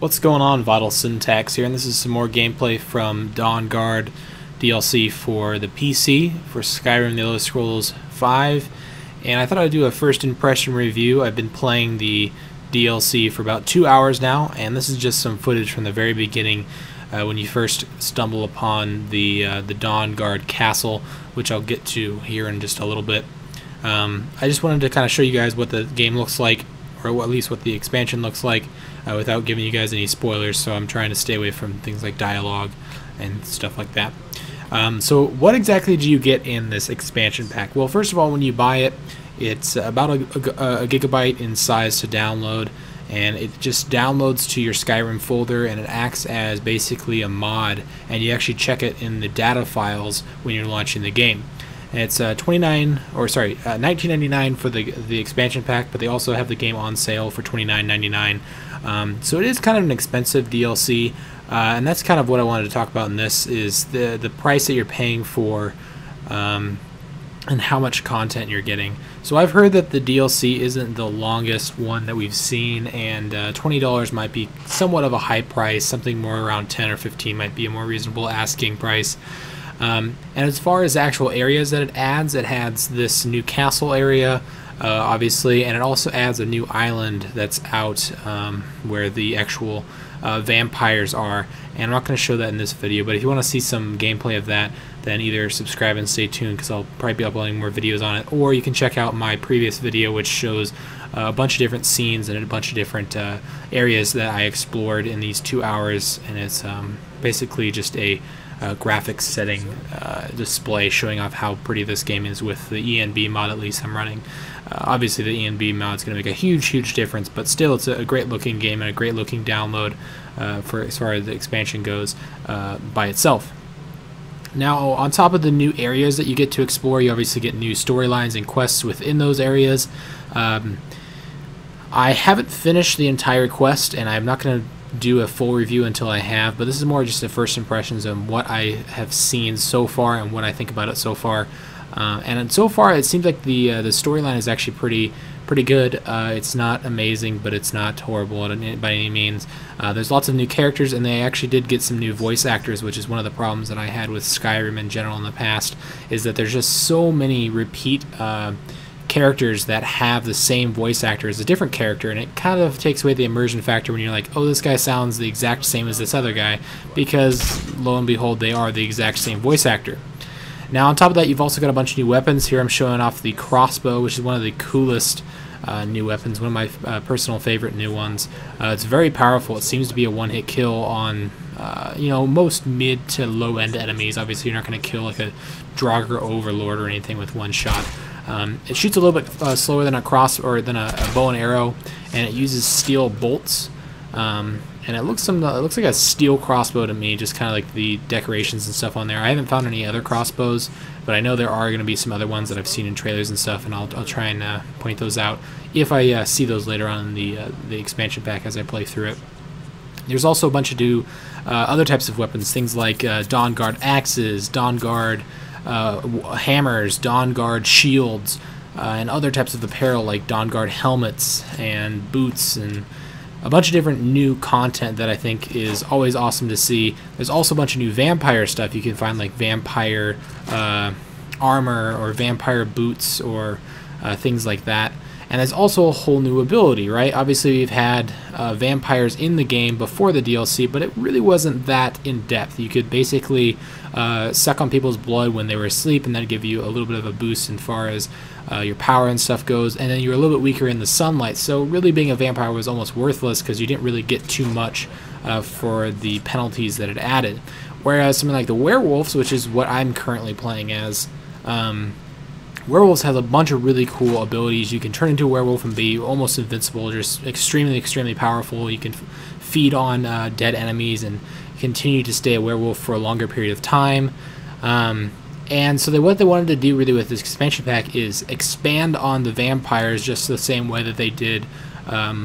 What's going on, VitalSyntax here, and this is some more gameplay from Dawnguard DLC for the PC for Skyrim The Elder Scrolls 5, and I thought I'd do a first impression review. I've been playing the DLC for about 2 hours now, and this is just some footage from the very beginning when you first stumble upon the Dawnguard castle, which I'll get to here in just a little bit. I just wanted to kind of show you guys what the game looks like, or at least what the expansion looks like, without giving you guys any spoilers, so I'm trying to stay away from things like dialogue and stuff like that. So what exactly do you get in this expansion pack? Well, first of all, when you buy it, it's about a gigabyte in size to download, and it just downloads to your Skyrim folder, and it acts as basically a mod, and you actually check it in the data files when you're launching the game. And it's $19.99 for the expansion pack, but they also have the game on sale for $29.99. So it is kind of an expensive DLC, and that's kind of what I wanted to talk about in this, is the price that you're paying for and how much content you're getting. So I've heard that the DLC isn't the longest one that we've seen, and $20 might be somewhat of a high price. Something more around 10 or 15 might be a more reasonable asking price. And as far as actual areas that it adds this new castle area, obviously, and it also adds a new island that's out where the actual vampires are. And I'm not going to show that in this video, but if you want to see some gameplay of that, then either subscribe and stay tuned, because I'll probably be uploading more videos on it, or you can check out my previous video, which shows a bunch of different scenes and a bunch of different areas that I explored in these 2 hours, and it's basically just a graphics setting display showing off how pretty this game is with the ENB mod, at least I'm running. Obviously the ENB mod is going to make a huge difference, but still it's a great looking game and a great looking download for as far as the expansion goes by itself. Now, on top of the new areas that you get to explore, you obviously get new storylines and quests within those areas. I haven't finished the entire quest, and I'm not going to do a full review until I have, but this is more just the first impressions of what I have seen so far and what I think about it so far. And so far it seems like the storyline is actually pretty good. It's not amazing, but it's not horrible by any means. There's lots of new characters, and they actually did get some new voice actors, which is one of the problems that I had with Skyrim in general in the past, is that there's just so many repeat characters that have the same voice actor as a different character, and it kind of takes away the immersion factor when you're like, oh, this guy sounds the exact same as this other guy, because lo and behold, they are the exact same voice actor. Now, on top of that, you've also got a bunch of new weapons. Here I'm showing off the crossbow, which is one of the coolest new weapons, one of my personal favorite new ones. It's very powerful. It seems to be a one-hit kill on most mid to low-end enemies. Obviously, you're not going to kill like a Draugr Overlord or anything with one shot. It shoots a little bit slower than a bow and arrow, and it uses steel bolts. And it looks like a steel crossbow to me, just kind of like the decorations and stuff on there. I haven't found any other crossbows, but I know there are going to be some other ones that I've seen in trailers and stuff, and I'll try and point those out if I see those later on in the expansion pack as I play through it. There's also a bunch of new other types of weapons, things like Dawnguard axes, Dawnguard hammers, Dawnguard shields, and other types of apparel like Dawnguard helmets and boots, and a bunch of different new content that I think is always awesome to see. There's also a bunch of new vampire stuff. You can find like vampire armor or vampire boots or things like that. And there's also a whole new ability, right? Obviously, we've had vampires in the game before the DLC, but it really wasn't that in-depth. You could basically suck on people's blood when they were asleep, and that'd give you a little bit of a boost as far as your power and stuff goes, and then you're a little bit weaker in the sunlight. So really being a vampire was almost worthless, because you didn't really get too much for the penalties that it added. Whereas something like the werewolves, which is what I'm currently playing as, werewolves has a bunch of really cool abilities. You can turn into a werewolf and be almost invincible, just extremely powerful. You can feed on dead enemies and continue to stay a werewolf for a longer period of time. And so what they wanted to do really with this expansion pack is expand on the vampires just the same way that they did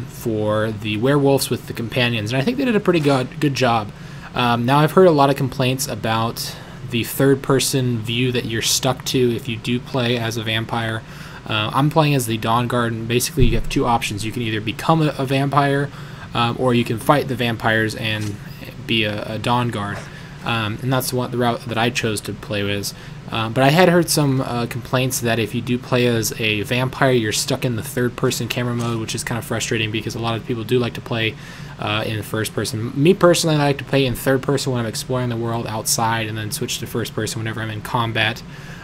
for the werewolves with the companions. And I think they did a pretty good job. Now, I've heard a lot of complaints about the third-person view that you're stuck to if you do play as a vampire. I'm playing as the Dawnguard, and basically you have two options. You can either become a vampire or you can fight the vampires and be a Dawnguard. And that's the route that I chose to play with. But I had heard some complaints that if you do play as a vampire, you're stuck in the third-person camera mode, which is kind of frustrating because a lot of people do like to play in first person. Me personally, I like to play in third person when I'm exploring the world outside, and then switch to first person whenever I'm in combat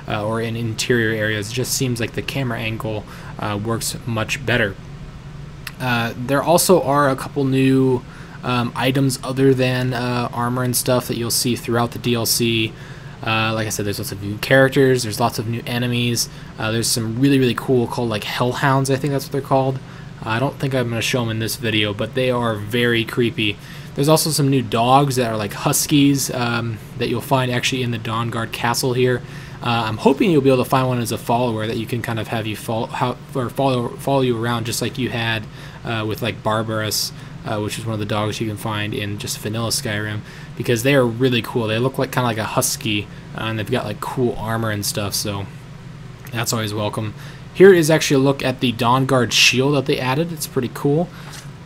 or in interior areas. It just seems like the camera angle works much better. There also are a couple new items other than armor and stuff that you'll see throughout the DLC. Like I said, there's lots of new characters, there's lots of new enemies, there's some really cool called like hellhounds, I think that's what they're called. I don't think I'm going to show them in this video, but they are very creepy. There's also some new dogs that are like huskies that you'll find actually in the Dawnguard castle here. I'm hoping you'll be able to find one as a follower that you can kind of have you follow you around, just like you had with like Barbarous, which is one of the dogs you can find in just vanilla Skyrim, because they are really cool. They look like kind of like a husky, and they've got like cool armor and stuff, so that's always welcome. Here is actually a look at the Dawnguard shield that they added. It's pretty cool.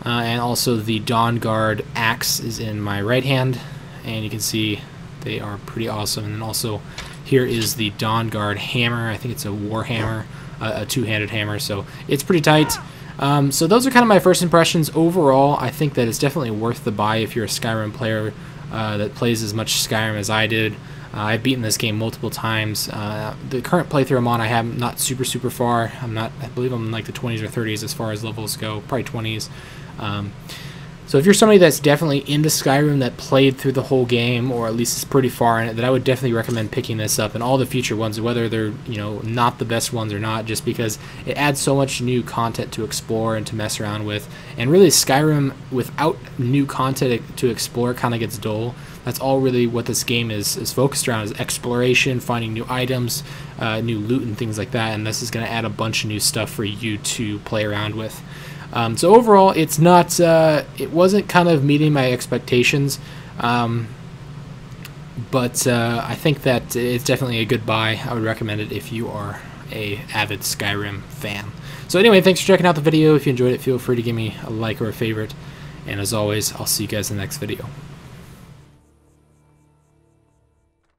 And also the Dawnguard axe is in my right hand, and you can see they are pretty awesome. And then also here is the Dawnguard hammer. I think it's a war hammer, a two-handed hammer, so it's pretty tight. So those are kind of my first impressions. Overall, I think that it's definitely worth the buy if you're a Skyrim player that plays as much Skyrim as I did. I've beaten this game multiple times. The current playthrough I'm on, I have not super far. I believe I'm in like the 20s or 30s as far as levels go, probably 20s. So if you're somebody that's definitely into Skyrim, that played through the whole game, or at least is pretty far in it, then I would definitely recommend picking this up, and all the future ones, whether they're not the best ones or not, just because it adds so much new content to explore and to mess around with. And really, Skyrim without new content to explore kind of gets dull. That's all really what this game is focused around, is exploration, finding new items, new loot and things like that, and this is going to add a bunch of new stuff for you to play around with. So overall, it's not, it wasn't kind of meeting my expectations, but I think that it's definitely a good buy. I would recommend it if you are a avid Skyrim fan. So anyway, thanks for checking out the video. If you enjoyed it, feel free to give me a like or a favorite, and as always, I'll see you guys in the next video.